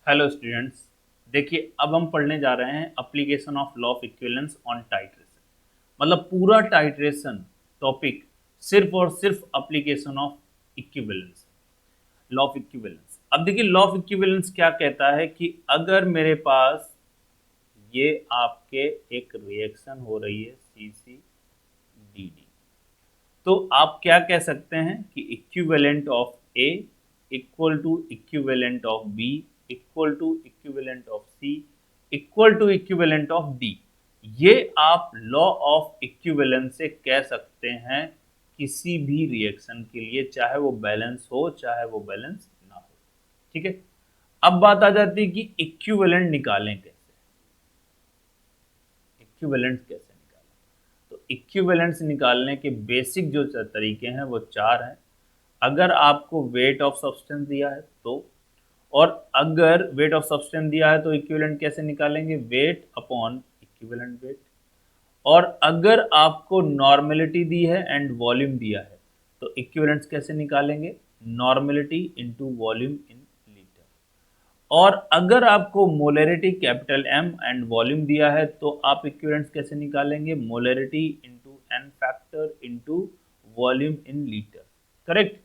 Hello students. देखिए, अब हम पढ़ने जा रहे हैं application of law of equivalence on titration. मतलब पूरा टाइट्रेशन टॉपिक सिर्फ और सिर्फ application of equivalence, law of equivalence. अब देखिए, लॉ ऑफ इक्विवेलेंस क्या कहता है कि अगर मेरे पास ये आपके एक रिएक्शन हो रही है सी सी डी डी, तो आप क्या कह सकते हैं कि equivalent of A equal to equivalent of B equal to equivalent of C equal to equivalent of D. ये आप लॉ ऑफ इक्विवेलेंस से कह सकते हैं किसी भी रिएक्शन के लिए, चाहे वो बैलेंस हो चाहे वो बैलेंस ना हो। ठीक है, अब बात आ जाती है कि इक्विवेलेंट निकालें कैसे, इक्विवेलेंट कैसे निकालें। तो इक्विवेलेंट्स निकालने के बेसिक जो तरीके हैं वो चार हैं। अगर आपको वेट ऑफ सब्सटेंस दिया है तो, और अगर वेट ऑफ सब्सटेंस दिया है तो इक्विवेलेंट कैसे निकालेंगे, वेट अपॉन इक्विवेलेंट वेट। और अगर आपको नॉर्मेलिटी दी है एंड वॉल्यूम दिया है तो इक्विवेलेंट्स कैसे निकालेंगे, normality into volume in litre. और अगर आपको molarity capital M and volume दिया है तो आप इक्विवेलेंट्स कैसे निकालेंगे, molarity into N factor into volume in litre. Correct.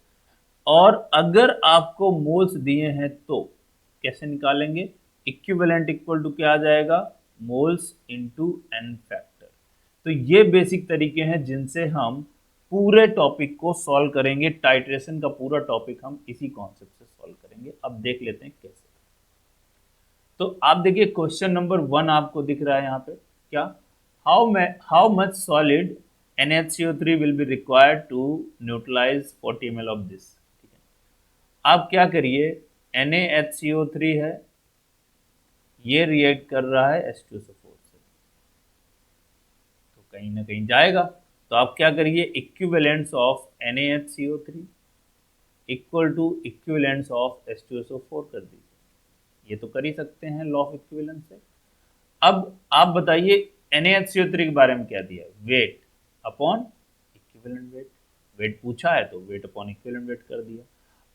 और अगर आपको मोल्स दिए हैं तो कैसे निकालेंगे, इक्विवेलेंट इक्वल टू क्या आ जाएगा, मोल्स इनटू एन फैक्टर। तो ये बेसिक तरीके हैं जिनसे हम पूरे टॉपिक को सॉल्व करेंगे। टाइट्रेशन का पूरा टॉपिक हम इसी कॉन्सेप्ट से सॉल्व करेंगे। अब देख लेते हैं कैसे। तो आप देखिए, क्वेश्चन नंबर 1 आपको दिख रहा है यहाँ पे क्या, how much solid NaCO3 will be required to neutralize 40 ml of this. ठीक है, आप क्या करिए, NaHCO3 है, ये रिएक्ट कर रहा है H2SO4 से, तो कहीं ना कहीं जाएगा। तो आप क्या करिए, equivalents of NaHCO3 equal to equivalents of H2SO4 कर दीजिए। ये तो कर ही सकते हैं लॉ ऑफ इक्विवेलेंस से। अब आप बताइए NaHCO3 के बारे में क्या दिया है, weight upon equivalent weight. Weight पूछा है तो वेट अपॉन इक्विवेलेंट वेट कर दिया।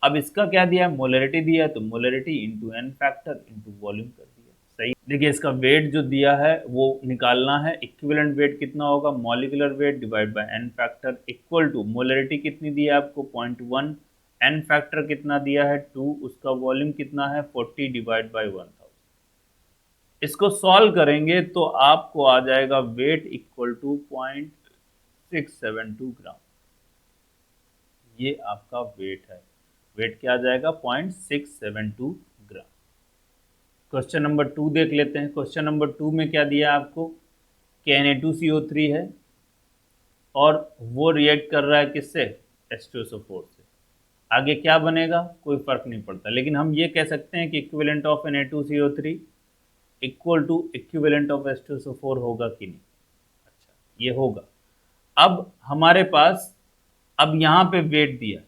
अब इसका क्या दिया है, मोलरिटी दिया है तो molarity into N factor into volume कर दिया। सही। देखिए, इसका वेट जो दिया है वो निकालना है। इक्विवेलेंट वेट कितना होगा, molecular weight divide by N factor equal to molarity कितनी दी है आपको 0.1, एन फैक्टर कितना दिया है 2, उसका वॉल्यूम कितना है 40 डिवाइड बाय 1000। इसको सॉल्व करेंगे तो आपको आ जाएगा वेट इक्वल टू 0.672 ग्राम। ये आपका वेट है। वेट क्या आ जाएगा, 0.672 ग्राम। क्वेश्चन नंबर 2 देख लेते हैं। क्वेश्चन नंबर 2 में क्या दिया है आपको कि Na2CO3 है और वो रिएक्ट कर रहा है किससे, H2SO4 से। आगे क्या बनेगा कोई फर्क नहीं पड़ता, लेकिन हम ये कह सकते हैं कि equivalent of Na2CO3 equal to equivalent of H2SO4 होगा कि नहीं। अच्छा, ये होगा। अब हमारे पास, अब यहाँ पे वेट दिया,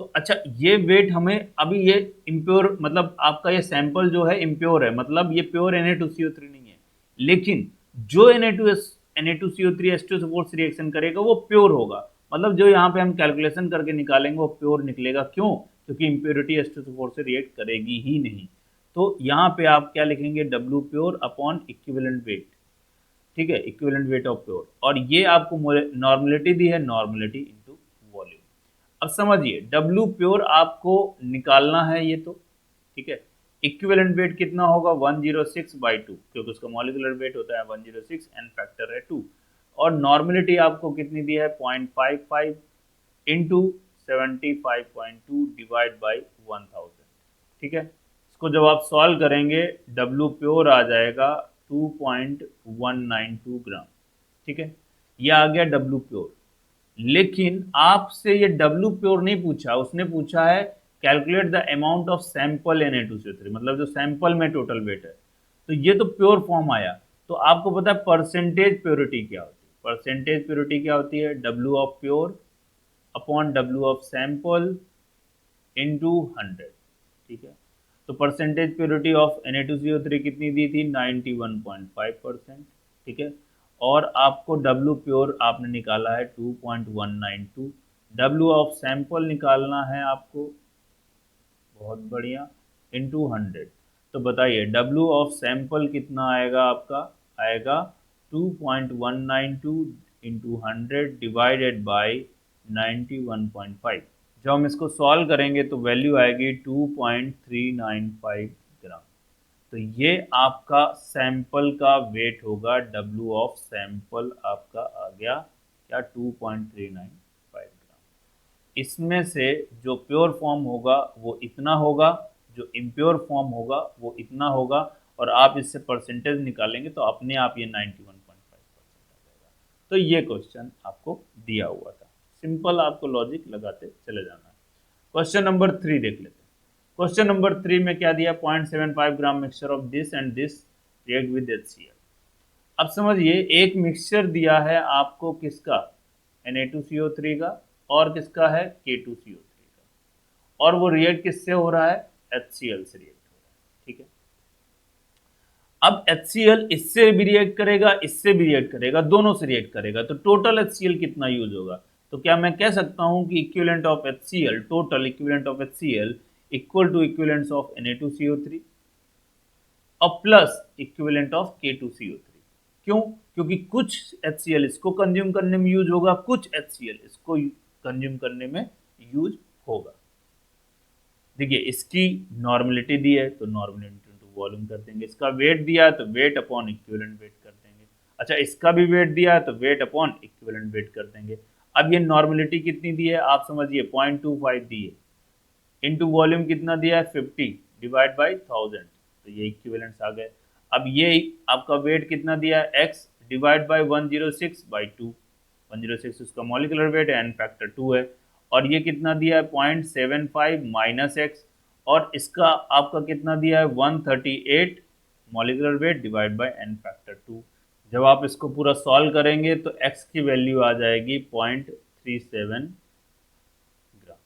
तो अच्छा ये वेट हमें अभी ये इम्प्योर, मतलब आपका ये सैंपल जो है इम्प्योर है, मतलब ये प्योर Na2CO3 नहीं है। लेकिन जो Na2CO3 H2SO4 से रिएक्शन करेगा वो प्योर होगा, मतलब जो यहाँ पे हम कैलकुलेशन करके निकालेंगे वो प्योर निकलेगा। क्यों, क्योंकि इम्प्योरिटी H2SO4 से रिएक्ट करेगी ही नहीं। तो यहाँ पे आप क्या लिखेंगे, W pure upon equivalent wait. ठीक है, इक्विवेलेंट वेट ऑफ प्योर। और ये आपको नॉर्मलिटी दी है, नॉर्मलिटी इनटू वॉल्यूम। अब समझिए, W प्योर आपको निकालना है ये तो, ठीक है। इक्विवेलेंट वेट कितना होगा 106/2, क्योंकि उसका मॉलिक्यूलर वेट होता है 106, एन फैक्टर है 2। और नॉर्मलिटी आपको कितनी दी है 0.55 इंटू 75.2 डिवाइड बाई 1000। ठीक है, इसको जब आप सॉल्व करेंगे W प्योर आ जाएगा 2.192 ग्राम। ठीक है, ये आ गया W प्योर। लेकिन आपसे ये W प्योर नहीं पूछा, उसने पूछा है calculate the amount of sample Na2CO3, मतलब जो सैंपल में टोटल वेट है। तो ये तो प्योर फॉर्म आया। तो आपको पता है परसेंटेज प्योरिटी क्या होती है, परसेंटेज प्योरिटी क्या होती है, W of pure upon W of sample into 100। ठीक है, तो परसेंटेज प्योरिटी ऑफ Na2CO3 कितनी दी थी 91.5%। ठीक है, और आपको W प्योर आपने निकाला है 2.192, W ऑफ सैंपल निकालना है आपको, बहुत बढ़िया, इंटू 100। तो बताइए W ऑफ सैंपल कितना आएगा आपका, आएगा 2.192 इंटू 100 डिवाइडेड बाई 91.5। जब हम इसको सॉल्व करेंगे तो वैल्यू आएगी 2.395 ग्राम। तो ये आपका सैंपल का वेट होगा, W ऑफ सैंपल आपका आ गया क्या, 2.395 ग्राम। इसमें से जो प्योर फॉर्म होगा वो इतना होगा, जो इम्प्योर फॉर्म होगा वो इतना होगा, और आप इससे परसेंटेज निकालेंगे तो अपने आप ये 91.5% आ जाएगा। तो ये क्वेश्चन आपको दिया हुआ था, सिंपल आपको लॉजिक लगाते चले जाना है। क्वेश्चन नंबर 3 देख लेते हैं। क्वेश्चन नंबर 3 में क्या दिया, 0.75 gram mixture of this and this react with HCl। अब समझिए एक मिक्सचर दिया है आपको किसका, Na2CO3 का, और किसका है K2CO3 का, और वो रिएक्ट किससे हो रहा है, HCl से रिएक्ट हो रहा है। ठीक है, अब HCl इससे भी रिएक्ट करेगा, इससे भी रिएक्ट करेगा, दोनों से रिएक्ट करेगा, तो टोटल HCl कितना यूज होगा। तो क्या मैं कह सकता हूं कि equivalent of HCl, total equivalent of HCl equal to equivalence of Na2CO3 और प्लस इक्विवेलेंट ऑफ K2CO3। क्यों, क्योंकि कुछ HCl इसको कंज्यूम करने में यूज होगा, कुछ HCl इसको कंज्यूम करने में यूज होगा। देखिए इसकी नॉर्मलिटी दी है तो नॉर्मलिटी इंटू वॉल्यूम कर देंगे, इसका वेट दिया है तो वेट अपॉन इक्विवेलेंट वेट कर देंगे, अच्छा इसका भी वेट दिया है तो वेट अपॉन इक्विवेलेंट वेट कर देंगे। अब ये नॉर्मलिटी कितनी दी है आप समझिए, 0.25 दी है, इंटू वॉल्यूम कितना दिया है 50 डिवाइड बाई 1000, तो ये इक्विवेलेंट्स आ गए। अब ये आपका वेट कितना दिया है x डिवाइड बाई 106/2, 106 उसका मॉलिकुलर वेट है, n फैक्टर 2 है, और ये कितना दिया है 0.75 माइनस एक्स, और इसका आपका कितना दिया है 138 molecular weight divide by n factor 2। जब आप इसको पूरा सॉल्व करेंगे तो x की वैल्यू आ जाएगी 0.37 ग्राम।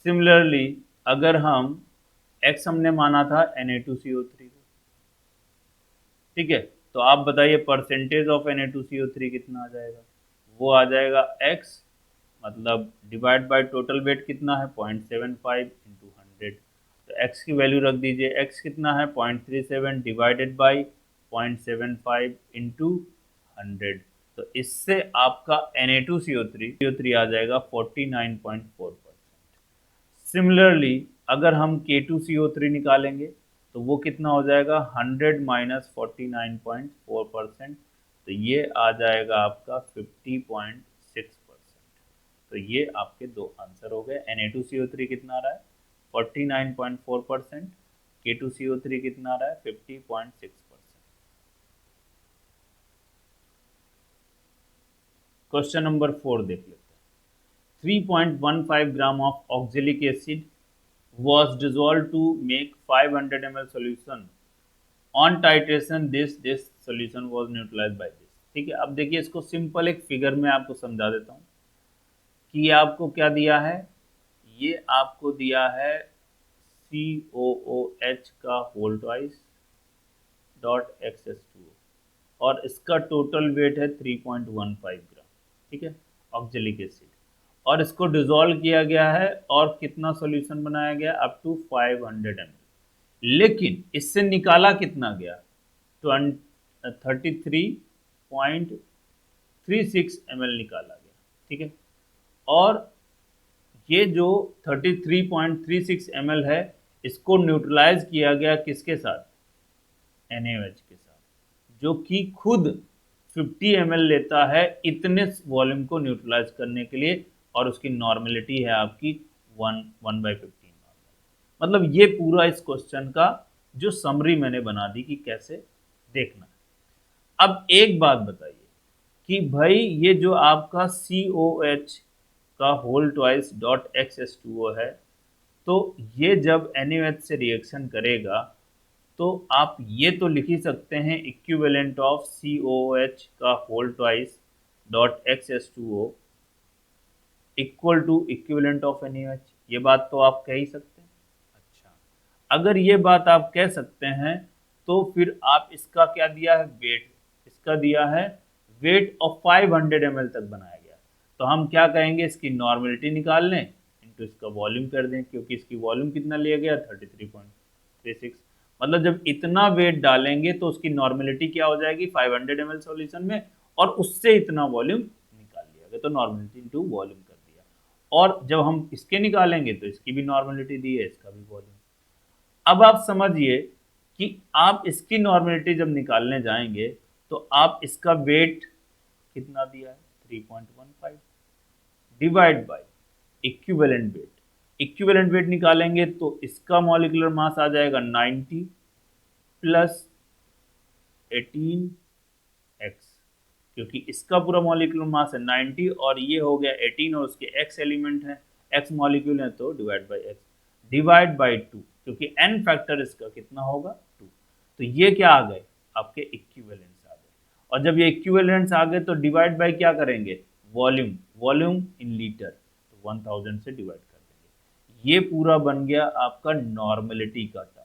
सिमिलरली अगर हम x हमने माना था Na2CO3 को, ठीक है, तो आप बताइए परसेंटेज ऑफ Na2CO3 कितना आ जाएगा, वो आ जाएगा x मतलब डिवाइड बाय टोटल वेट कितना है 0.75 इंटू 100, तो x की वैल्यू रख दीजिए, x कितना है 0.37 डिवाइडेड बाई 0.75 इंटू 100, तो इससे आपका Na2CO3 आ जाएगा 49.4%। सिमिलरली अगर हम K2CO3 निकालेंगे तो वो कितना हो जाएगा 100 माइनस 49.4%, तो ये आ जाएगा आपका 50.6%। तो ये आपके दो आंसर हो गए। Na2CO3 कितना आ रहा है 49.4%, K2CO3 कितना आ रहा है 50.6%। क्वेश्चन नंबर 4 देख लेते हैं। 3.15 gram of oxalic acid was dissolved to make 500 ml solution. On titration, this solution was neutralized by this। ठीक है, अब देखिए इसको सिंपल एक फिगर में आपको समझा देता हूँ कि आपको क्या दिया है, ये आपको दिया है COOH का होल ट्वाइस डॉट XS2O, और इसका टोटल वेट है 3.15 ग्राम, ठीक है, ऑक्जेलिक एसिड, और इसको डिसॉल्व किया गया है और कितना सॉल्यूशन बनाया गया अप टू 500 ml, लेकिन इससे निकाला कितना गया 33.36 ml निकाला गया। ठीक है, और ये जो 33.36 ml है इसको न्यूट्रलाइज किया गया किसके साथ, NaOH के साथ, जो कि खुद 50 ml लेता है इतने वॉल्यूम को न्यूट्रलाइज करने के लिए, और उसकी नॉर्मेलिटी है आपकी 1/15 नॉर्मल। मतलब ये पूरा इस क्वेश्चन का जो समरी मैंने बना दी कि कैसे देखना है। अब एक बात बताइए कि भाई ये जो आपका COH का होल ट्वाइस डॉट XS2O है, तो ये जब NaOH से रिएक्शन करेगा तो आप ये तो लिख ही सकते हैं इक्विवेलेंट ऑफ COOH का whole twice dot XS2O equal to equivalent of NaOH, ये बात तो आप कह ही सकते हैं। अच्छा, अगर ये बात आप कह सकते हैं तो फिर आप इसका क्या दिया है वेट, इसका दिया है वेट ऑफ 500 ml तक बनाया गया, तो हम क्या कहेंगे इसकी नॉर्मेलिटी निकाल लें इनटू इसका वॉल्यूम कर दें, क्योंकि इसकी वॉल्यूम कितना लिया गया 33.36, मतलब जब इतना वेट डालेंगे तो उसकी नॉर्मेलिटी क्या हो जाएगी 500 ml सॉल्यूशन में, और उससे इतना वॉल्यूम निकाल लिया गया, तो नॉर्मेलिटी इनटू वॉल्यूम कर दिया। और जब हम इसके निकालेंगे तो इसकी भी नॉर्मेलिटी दी है, इसका भी वॉल्यूम। अब आप समझिए कि आप इसकी नॉर्मेलिटी जब निकालने जाएंगे तो आप इसका वेट कितना दिया है 3.15 divide by equivalent weight. Equivalent weight निकालेंगे तो इसका मॉलिक्यूलर मास आ जाएगा 90 प्लस 18x, क्योंकि इसका पूरा मॉलिक्यूलर मास है 90 और ये हो गया 18 और उसके x एलिमेंट है, x मॉलिक्यूल है तो divide by x, divide by 2, क्योंकि n फैक्टर इसका कितना होगा 2। तो ये क्या आ गए आपके इक्विवेलेंट्स आ गए, और जब ये इक्विवेलेंट्स आ गए तो डिवाइड बाय क्या करेंगे वॉल्यूम, वॉल्यूम इन लीटर, तो 1000 से डिवाइड कर देंगे। ये पूरा बन गया आपका नॉर्मेलिटी का टर्म,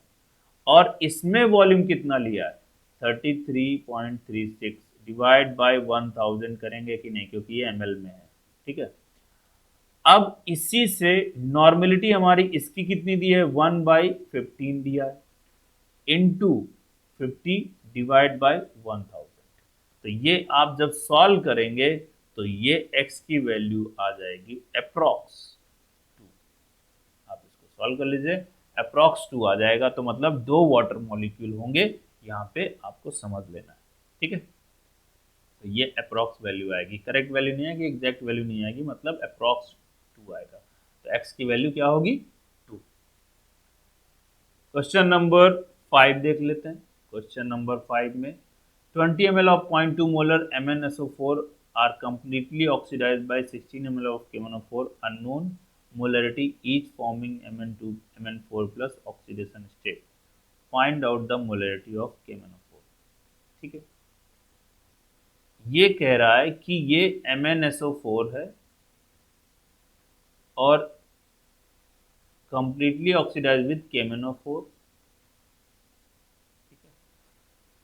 और इसमें वॉल्यूम कितना लिया है 33.36 डिवाइड बाय 1000 करेंगे कि नहीं, क्योंकि ये ml में है, ठीक है। अब इसी से नॉर्मेलिटी हमारी इसकी कितनी दी है 1/15 दिया है, इंटू 50 डिवाइड बाय 1000। तो ये आप जब सॉल्व करेंगे तो ये x की वैल्यू आ जाएगी अप्रॉक्स 2। आप इसको सॉल्व कर लीजिए, अप्रॉक्स 2 आ जाएगा, तो मतलब 2 वाटर मॉलिक्यूल होंगे, यहाँ पे आपको समझ लेना है, ठीक है। तो ये अप्रॉक्स वैल्यू आएगी, करेक्ट वैल्यू नहीं आएगी, एग्जैक्ट वैल्यू नहीं आएगी, मतलब अप्रॉक्स 2 आएगा। तो x की वैल्यू क्या होगी 2। क्वेश्चन नंबर 5 देख लेते हैं। क्वेश्चन नंबर 5 में 20 ml of 0.2 molar MnSO4 are completely oxidized by 16 ml of KMnO4 unknown molarity, each forming Mn2 Mn4 plus oxidation state. Find out the molarity of KMnO4। ठीक है, ये कह रहा है कि ये MnSO4 है और कंप्लीटली ऑक्सीडाइज विद KMnO4, ठीक है,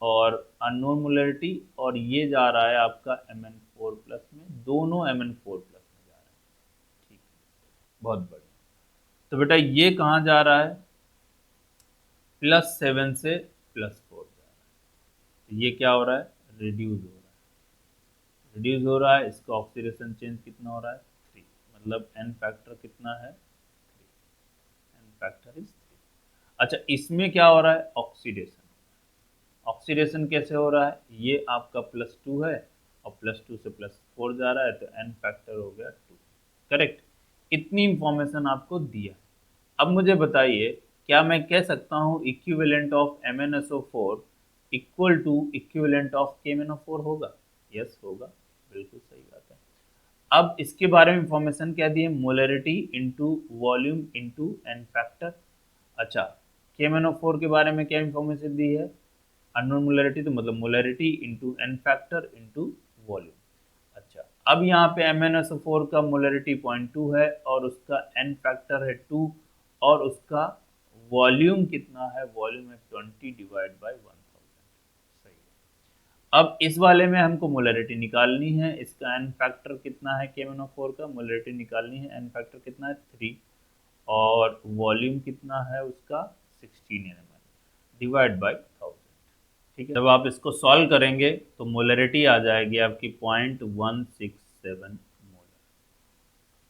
और अननोन मोलरिटी, और ये जा रहा है आपका Mn4 प्लस में, दोनों Mn4 प्लस में जा रहा है, ठीक है, बहुत बढ़िया। तो बेटा ये कहाँ जा रहा है +7 से +4 जा रहा है, तो ये क्या हो रहा है रिड्यूस हो रहा है, रिड्यूस हो रहा है, इसका ऑक्सीडेशन चेंज कितना हो रहा है 3, मतलब n फैक्टर कितना है 3, n फैक्टर इज 3। अच्छा इसमें क्या हो रहा है ऑक्सीडेशन, ऑक्सीडेशन कैसे हो रहा है, ये आपका +2 है और +2 से +4 जा रहा है, तो n फैक्टर हो गया 2, करेक्ट। इतनी इंफॉर्मेशन आपको दिया। अब मुझे बताइए क्या मैं कह सकता हूँ equivalent of MnSO4 equal to equivalent of KMnO4 होगा? यस होगा, बिल्कुल सही बात है। अब इसके बारे में इंफॉर्मेशन क्या दी है, molarity into volume into n factor. अच्छा KMnO4 के बारे में क्या इंफॉर्मेशन दी है, अननोन मोलरिटी, तो मतलब molarity into n factor into volume. अच्छा अब यहाँ पे MnSO4 का मोलरिटी 0.2 है और उसका n फैक्टर है 2 और उसका वॉल्यूम कितना है, वॉल्यूम है 20 डिवाइड बाय 1000, सही है। अब इस वाले में हमको मोलरिटी निकालनी है, इसका n फैक्टर कितना है KMnO4 का, मोलरिटी निकालनी है, n फैक्टर कितना है 3 और वॉल्यूम कितना है उसका 16 nml डिवाइड बाय 1000, ठीक है। जब आप इसको सॉल्व करेंगे तो मोलरिटी आ जाएगी आपकी 0.167 मोलर,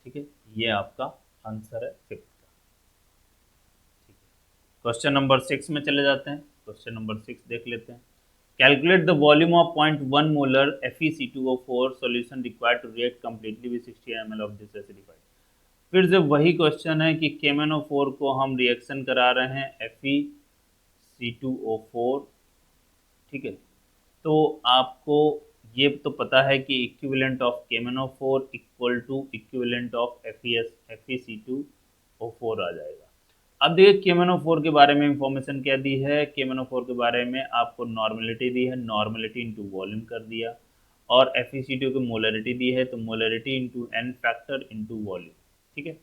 ठीक है, ये आपका आंसर है 5th का, ठीक है। क्वेश्चन नंबर 6 में चले जाते हैं। क्वेश्चन नंबर 6 देख लेते हैं। Calculate the volume of 0.1 molar FeC2O4 solution required to react completely with 60 ml of this acidified. फिर से वही क्वेश्चन है कि KMnO4 को हम रिएक्शन करा रहे हैं FeC2O4, ठीक है। तो आपको ये तो पता है कि equivalent of KMnO4 equal to equivalent of FeC2O4 आ जाएगा। अब देखिए KMnO4 के बारे में इंफॉर्मेशन क्या दी है, KMnO4 के बारे में आपको नॉर्मेलिटी दी है, नॉर्मेलिटी इंटू वॉल्यूम कर दिया, और FeC2 की मोलरिटी दी है, तो molarity into n factor into volume, ठीक है।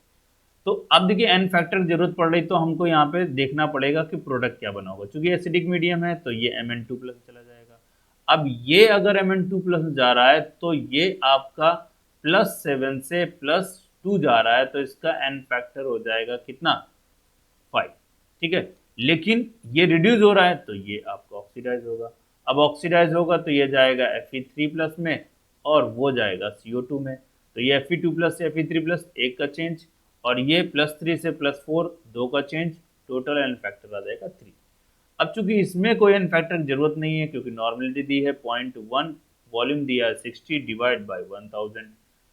तो अब देखिए n फैक्टर की जरूरत पड़ रही तो हमको यहाँ पे देखना पड़ेगा कि प्रोडक्ट क्या बना होगा, क्योंकि एसिडिक मीडियम है तो ये Mn2 प्लस चला जाएगा। अब ये अगर Mn2 प्लस जा रहा है तो ये आपका +7 से +2 जा रहा है, तो इसका n फैक्टर हो जाएगा कितना 5, ठीक है। लेकिन ये रिड्यूस हो रहा है तो ये आपका ऑक्सीडाइज होगा। अब ऑक्सीडाइज होगा तो ये जाएगा Fe3+ में और वो जाएगा CO2 में। तो ये Fe2+ से Fe3+ एक का चेंज और ये +3 से +4 दो का चेंज, टोटल एन फैक्टर आ जाएगा 3। अब चूंकि इसमें कोई एन फैक्टर की जरूरत नहीं है क्योंकि नॉर्मेलिटी दी है 0.1, वॉल्यूम दिया है 60 डिवाइड बाई 1000,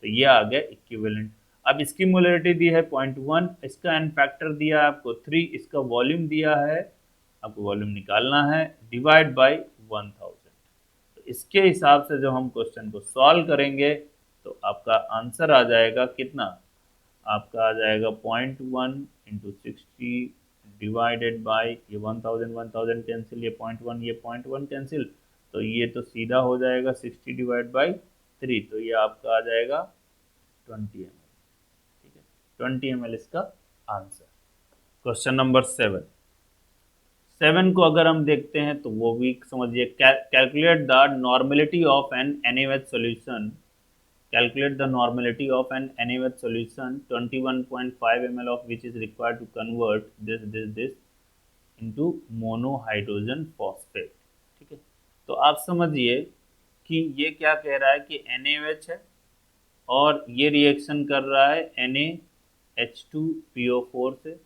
तो ये आ गया इक्विवेलेंट। अब इसकी मोलरिटी दी है 0.1, इसका एन फैक्टर दिया है आपको 3, इसका वॉल्यूम दिया है, आपको वॉल्यूम निकालना है, डिवाइड बाई 1000। तो इसके हिसाब से जब हम क्वेश्चन को सॉल्व करेंगे तो आपका आंसर आ जाएगा कितना, आपका आ जाएगा 0.1 इंटू 60 डिवाइडेड बाई ये 1000, 1000 कैंसिल, ये 0.1 ये 0.1 कैंसिल, तो ये तो सीधा हो जाएगा 60 डिवाइड बाई 3, तो ये आपका आ जाएगा 20 ml। ठीक है, 20 ml इसका आंसर। क्वेश्चन नंबर 7 को अगर हम देखते हैं तो वो भी समझिए, calculate the normality of an NaOH solution, calculate the normality of an NaOH solution 21.5 ml of which is required to convert this into monohydrogen phosphate। ठीक है, तो आप समझिए कि ये क्या कह रहा है कि NaOH है और ये रिएक्शन कर रहा है NaH2PO4 से,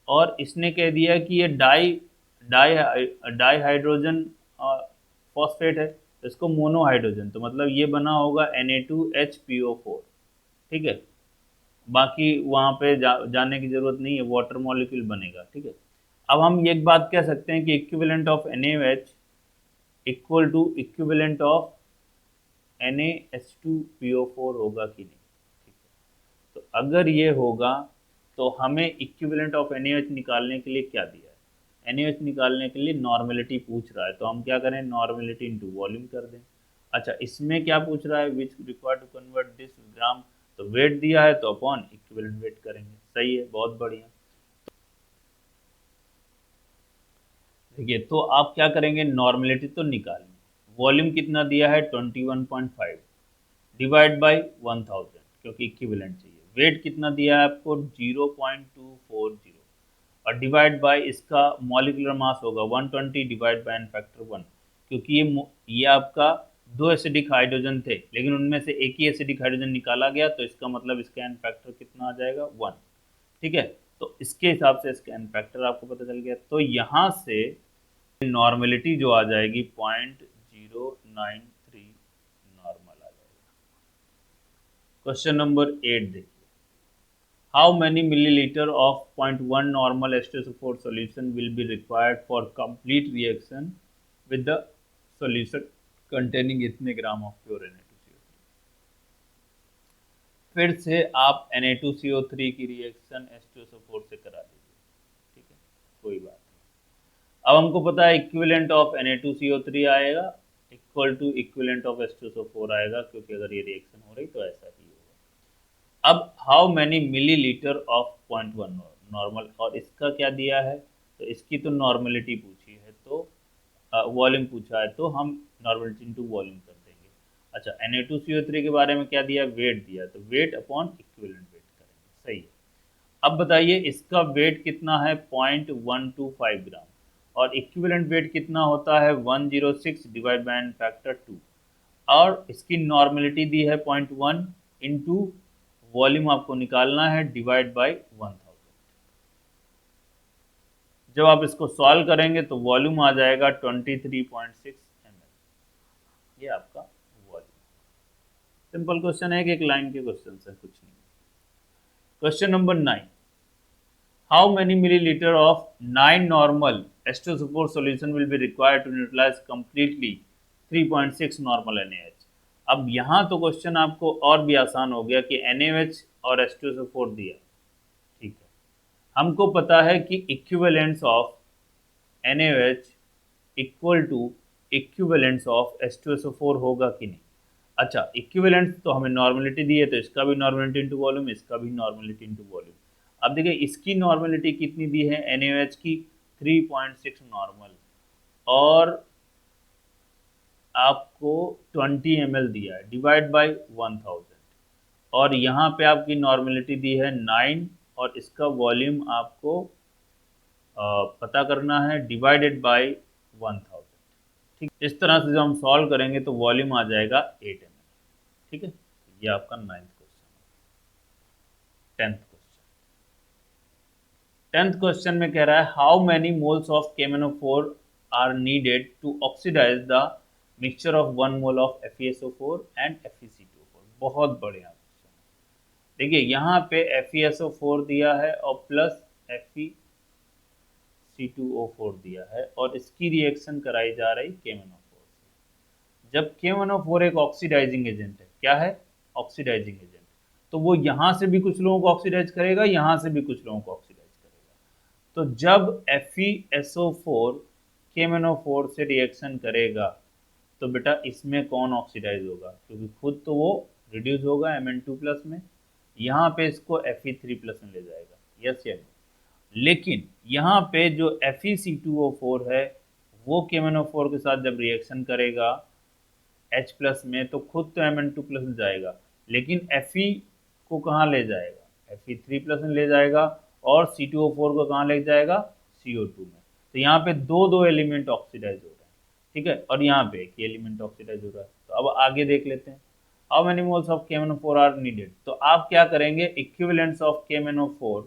और इसने कह दिया कि ये डाई हाइड्रोजन फॉस्फेट है, तो इसको मोनोहाइड्रोजन, तो मतलब ये बना होगा Na2HPO4। ठीक है, बाकी वहाँ पे जाने की जरूरत नहीं है, वाटर मॉलिक्यूल बनेगा। ठीक है, अब हम एक बात कह सकते हैं कि equivalent of NaOH equal to equivalent of NaH2PO4 होगा कि नहीं। ठीक है, तो अगर ये होगा तो हमें इक्विवेलेंट ऑफ NaOH निकालने के लिए क्या दिया है, NaOH निकालने के लिए नॉर्मेलिटी पूछ रहा है, तो हम क्या करें, नॉर्मेलिटी इनटू वॉल्यूम कर दें। अच्छा, इसमें क्या पूछ रहा है, which required to convert this gram, तो वेट दिया है तो अपॉन इक्विवेलेंट वेट करेंगे। सही है, बहुत बढ़िया। देखिए, तो आप क्या करेंगे, नॉर्मेलिटी तो निकालेंगे, वॉल्यूम कितना दिया है 21.5 डिवाइड बाई 1000 क्योंकि इक्विवेलेंट चाहिए, वेट कितना दिया है आपको 0.240 और डिवाइड बाय इसका मॉलिक्यूलर मास होगा 120 डिवाइड बाय एन फैक्टर 1, क्योंकि ये आपका दो एसिडिक हाइड्रोजन थे लेकिन उनमें से एक ही एसिडिक हाइड्रोजन निकाला गया, तो इसका मतलब इसका एन फैक्टर कितना आ जाएगा 1। ठीक है, तो इसके हिसाब से इसका एन फैक्टर आपको पता चल गया, तो यहाँ से नॉर्मेलिटी जो आ जाएगी 0.093 नॉर्मल आ जाएगा। क्वेश्चन नंबर 8 देखिए, how many milliliter of 0.1 normal H2SO4 solution will be required for complete reaction with the solution containing इतने ग्राम of pure Na2CO3। फिर से आप Na2CO3 की रिएक्शन H2SO4 से करा दीजिए। ठीक है, कोई बात नहीं। अब हमको पता है इक्विवेलेंट ऑफ Na2CO3 आएगा equal to equivalent of H2SO4 आएगा, क्योंकि अगर ये रिएक्शन हो रही तो ऐसा ही होगा। अब how many millilitre of 0.1 normal, और इसका क्या दिया है, तो इसकी तो नॉर्मलिटी पूछी है, तो वॉल्यूम पूछा है, तो हम नॉर्मलिटी इनटू वॉल्यूम कर देंगे। अच्छा, Na2CO3 के बारे में क्या दिया, वेट दिया, तो वेट अपॉन इक्विवेलेंट वेट करेंगे। सही है। अब बताइए इसका वेट कितना है 0.125 ग्राम और इक्विवेलेंट वेट कितना होता है 106 डिवाइड बाय एन फैक्टर 2, और इसकी नॉर्मेलिटी दी है 0.1 इंटू वॉल्यूम आपको निकालना है डिवाइड बाय 1000। जब आप इसको सॉल्व करेंगे तो वॉल्यूम आ जाएगा 23.6 ml। ये आपका वॉल्यूम। सिंपल क्वेश्चन है कि एक लाइन के क्वेश्चन है, कुछ नहीं। Question number 9, how many millilitre of 9 normal H2SO4 solution will be required to neutralize completely 3.6 normal NaOH। अब यहाँ तो क्वेश्चन आपको और भी आसान हो गया कि NaOH और H2SO4 दिया। ठीक है, हमको पता है कि equivalence of NaOH equal to equivalence of H2SO4 होगा कि नहीं। अच्छा, इक्विवेलेंस तो हमें नॉर्मेलिटी दी है, तो इसका भी नॉर्मेलिटी इंटू वॉल्यूम, इसका भी नॉर्मेलिटी इंटू वॉल्यूम। अब देखिए इसकी नॉर्मेलिटी कितनी दी है NaOH की 3.6 नॉर्मल, और आपको 20 ml दिया है डिवाइड बाय 1000, और यहाँ पे आपकी नॉर्मेलिटी दी है 9 और इसका वॉल्यूम आपको पता करना है डिवाइडेड बाय 1000। ठीक, इस तरह से जब हम सॉल्व करेंगे तो वॉल्यूम आ जाएगा 8 ml। ठीक है, ये आपका 9th क्वेश्चन। 10th क्वेश्चन में कह रहा है how many moles of KMnO4 are needed to oxidize the mixture of 1 mole of FeSO4 and FeC2O4। बहुत बढ़िया क्वेश्चन। देखिए यहाँ पे FeSO4 दिया है और प्लस FeC2O4 दिया है और इसकी रिएक्शन कराई जा रही KMnO4 से। जब KMnO4 एक ऑक्सीडाइजिंग एजेंट है, क्या है? ऑक्सीडाइजिंग एजेंट, तो वो यहाँ से भी कुछ लोगों को ऑक्सीडाइज करेगा, यहाँ से भी कुछ लोगों को ऑक्सीडाइज करेगा। तो जब FeSO4 KMnO4 से रिएक्शन करेगा तो बेटा इसमें कौन ऑक्सीडाइज होगा? क्योंकि खुद तो वो रिड्यूस होगा Mn2+ में, यहाँ पे इसको Fe3+ में ले जाएगा, यस या नो? लेकिन यहाँ पे जो FeC2O4 है वो KMnO4 के साथ जब रिएक्शन करेगा H+ में तो खुद तो Mn2+ में जाएगा, लेकिन Fe को कहाँ ले जाएगा? Fe3+ में ले जाएगा और C2O4 को कहाँ ले जाएगा? CO2 में। तो यहाँ पे दो एलिमेंट ऑक्सीडाइज हो रहे हैं, ठीक है, और यहाँ पे एक एलिमेंट ऑक्सीडाइज हो रहा है। तो अब आगे देख लेते हैं how many moles of KMnO4 are needed. तो आप क्या करेंगे? इक्विवेलेंस ऑफ KMnO4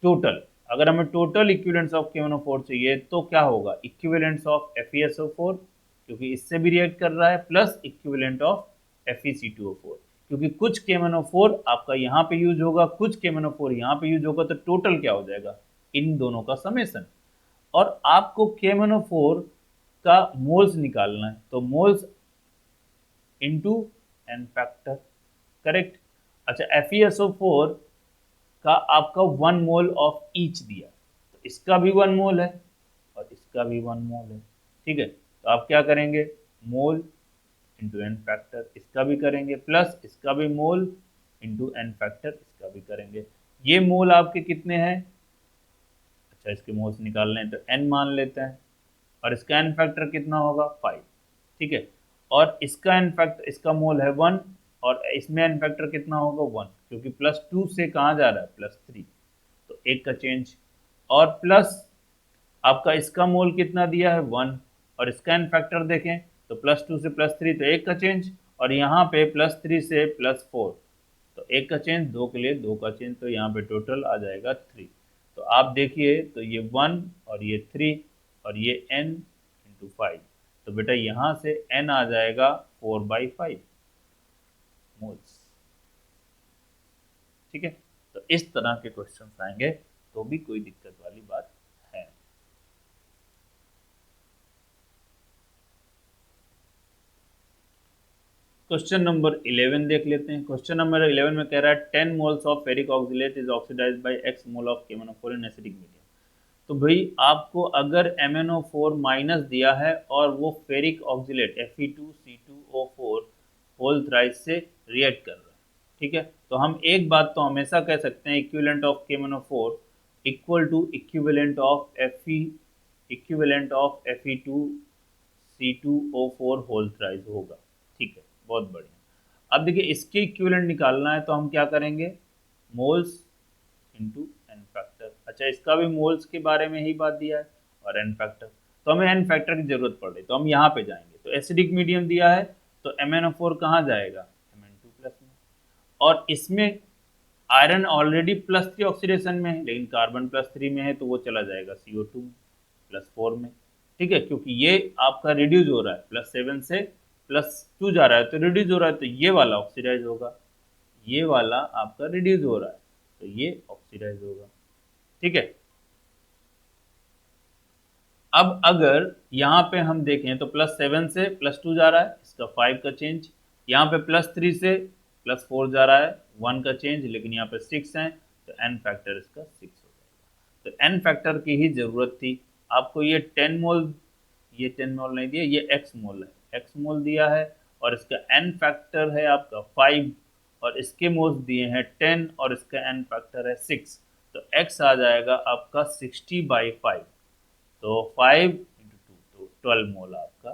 टोटल, अगर हमें टोटल इक्विवेलेंस ऑफ KMnO4 चाहिए तो क्या होगा? इक्विवेलेंस ऑफ FeSO4 क्योंकि इससे भी रिएक्ट कर रहा है, प्लस इक्विवेलेंट ऑफ FeC2O4 क्योंकि कुछ KMnO4 आपका यहाँ पे यूज होगा, कुछ KMnO4 यहाँ पे यूज होगा, तो टोटल क्या हो जाएगा? इन दोनों का समेशन। और आपको KMnO4 का मोल्स निकालना है, तो moles into N factor, correct. अच्छा, FeSO4 का आपका 1 मोल ऑफ ईच दिया, तो इसका भी 1 मोल है और इसका भी 1 मोल है, ठीक है। तो आप क्या करेंगे? मोल इंटू एन फैक्टर, इसका भी करेंगे, प्लस इसका भी मोल इंटू एन फैक्टर, इसका भी करेंगे। ये मोल आपके कितने हैं? अच्छा, इसके मोल्स निकालने हैं तो n मान लेते हैं, और इसका एन फैक्टर कितना होगा? 5, ठीक है। और इसका एन फैक्टर, इसका मोल है 1 और इसमें एन फैक्टर कितना होगा? 1, क्योंकि +2 से कहाँ जा रहा है? +3, तो 1 का चेंज। और प्लस आपका इसका मोल कितना दिया है? 1, और इसका एन फैक्टर देखें तो +2 से +3 तो 1 का चेंज, और यहाँ पे +3 से +4 तो 1 का चेंज, 2 के लिए 2 का चेंज, तो यहाँ पे टोटल आ जाएगा 3। तो आप देखिए तो ये 1 और ये 3 और ये n × 5, तो बेटा यहाँ से n आ जाएगा 4/5 मोल्स, ठीक है। तो इस तरह के क्वेश्चंस आएंगे तो भी कोई दिक्कत वाली बात है। क्वेश्चन नंबर 11 देख लेते हैं। क्वेश्चन नंबर 11 में कह रहा है 10 moles of ferric oxalate is oxidized by x mole of KMnO4 in acidic medium. तो भाई आपको अगर MnO4- दिया है और वो ferric oxalate Fe2C2O4 whole thrice से रिएक्ट कर रहा है, ठीक है, तो हम एक बात तो हमेशा कह सकते हैं equivalent of KMnO4 equal to equivalent of Fe2C2O4 whole thrice होगा, ठीक है, बहुत बढ़िया। अब देखिए इसके इक्विवेलेंट निकालना है तो हम क्या करेंगे? Moles into N factor. अच्छा, इसका भी मोल्स के बारे में ही बात दिया है और एन फैक्टर, तो हमें एन फैक्टर की जरूरत पड़ रही, तो हम यहाँ पे जाएंगे। तो एसिडिक मीडियम दिया है तो MnO4 कहाँ जाएगा? Mn2+ में, और इसमें आयरन ऑलरेडी +3 ऑक्सीडेशन में है, लेकिन कार्बन +3 में है तो वो चला जाएगा CO2 +4 में, ठीक है, क्योंकि ये आपका रिड्यूस हो रहा है, +7 से +2 जा रहा है तो रिड्यूस हो रहा है, तो ये वाला ऑक्सीडाइज होगा, ये वाला आपका रिड्यूस हो रहा है तो ये ऑक्सीडाइज होगा, ठीक है। अब अगर यहाँ पे हम देखें तो +7 से +2 जा रहा है, इसका 5 का चेंज, यहाँ पे +3 से +4 जा रहा है, 1 का चेंज, लेकिन यहाँ पे 6 है तो एन फैक्टर इसका 6 हो जाएगा। तो एन फैक्टर की ही जरूरत थी आपको। ये 10 मोल, ये 10 मोल नहीं दिया, ये x मोल है, x मोल दिया है, और इसका एन फैक्टर है आपका 5 और इसके मोल्स दिए हैं 10 और इसका एन फैक्टर है 6, तो x आ जाएगा आपका 60/5, तो 5 × 2 तो 12 मोल आपका